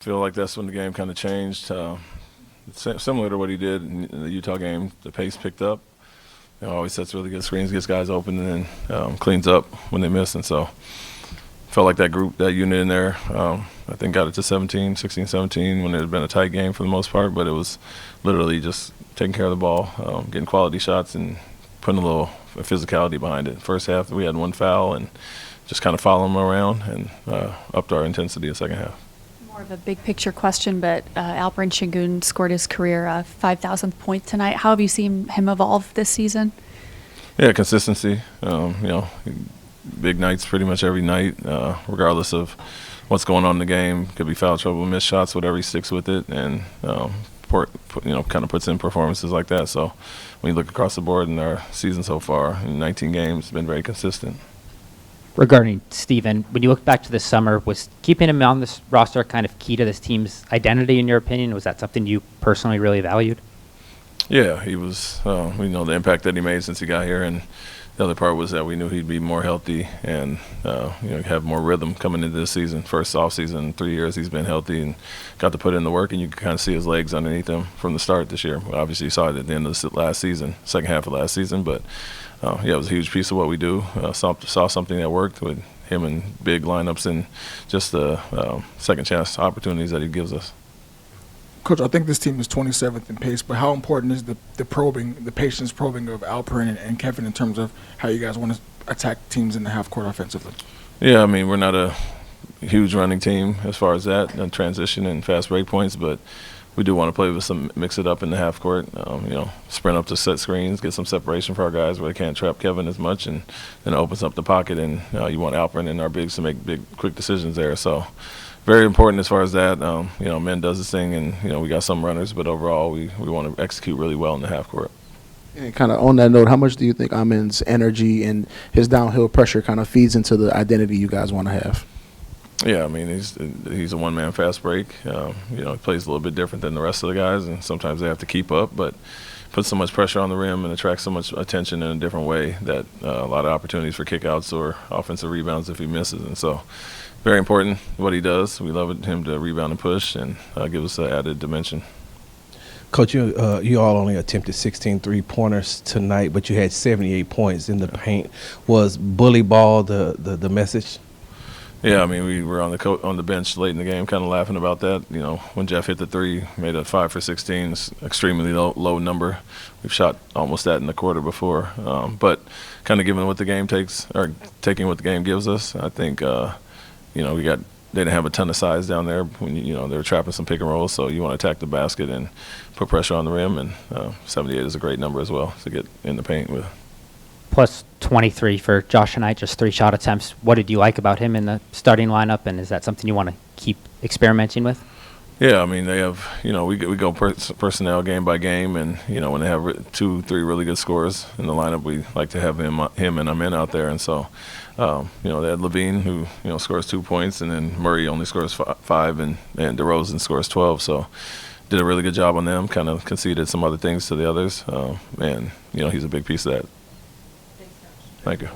Feel like that's when the game kind of changed. Similar to what he did in the Utah game, the pace picked up. Always sets really good screens, gets guys open, and then cleans up when they miss. And so felt like that group, that unit in there, I think got it to 16, 17 when it had been a tight game for the most part, but it was literally just taking care of the ball, getting quality shots and putting a little physicality behind it. First half, we had one foul and just kind of following them around and upped our intensity in the second half. More of a big picture question, but Alperen Şengün scored his career 5,000th point tonight. How have you seen him evolve this season? Yeah, consistency. Big nights pretty much every night, regardless of what's going on in the game. Could be foul trouble, missed shots, whatever. He sticks with it and kind of puts in performances like that. So when you look across the board in our season so far, in 19 games, it's been very consistent. Regarding Steven, when you look back to this summer, was keeping him on this roster kind of key to this team's identity, in your opinion? Was that something you personally really valued? Yeah, he was. We know the impact that he made since he got here, and the other part was that we knew he'd be more healthy and have more rhythm coming into this season. First off season in 3 years, he's been healthy and got to put in the work, and you could kind of see his legs underneath him from the start this year. Obviously, you saw it at the end of the last season, second half of last season, but it was a huge piece of what we do. Saw something that worked with him in big lineups and just the second chance opportunities that he gives us. Coach, I think this team is 27th in pace, but how important is the patience probing of Alperen and Kevin in terms of how you guys want to attack teams in the half court offensively? Yeah, I mean, we're not a huge running team as far as that, and transition and fast break points, but we do want to play with some, mix it up in the half court, sprint up to set screens, get some separation for our guys where they can't trap Kevin as much, and then it opens up the pocket, and you want Alperen and our bigs to make big, quick decisions there. So very important as far as that. Men does this thing, and we got some runners, but overall we want to execute really well in the half court. And kind of on that note, how much do you think Amen's energy and his downhill pressure kind of feeds into the identity you guys want to have? Yeah, I mean, he's a one-man fast break. He plays a little bit different than the rest of the guys, and sometimes they have to keep up, but puts so much pressure on the rim and attracts so much attention in a different way that a lot of opportunities for kickouts or offensive rebounds if he misses. And so very important what he does. We love him to rebound and push and give us an added dimension. Coach, you all only attempted 16 three-pointers tonight, but you had 78 points in the paint. Was bully ball the message? Yeah, I mean, we were on the bench late in the game kind of laughing about that. When Jeff hit the three, made a 5 for 16, it's extremely low number. We've shot almost that in the quarter before. But kind of given what the game takes, or taking what the game gives us, I think, they didn't have a ton of size down there when they were trapping some pick and rolls, so you want to attack the basket and put pressure on the rim, and 78 is a great number as well to get in the paint with. Plus 23 for Josh tonight, just 3 shot attempts. What did you like about him in the starting lineup, and is that something you want to keep experimenting with? Yeah, I mean, they have, we go personnel game by game, and, when they have 2, 3 really good scorers in the lineup, we like to have him and Amen out there. And so, they had Levine, who, scores 2 points, and then Murray only scores 5, and DeRozan scores 12. So did a really good job on them, kind of conceded some other things to the others. And, he's a big piece of that. Thank you.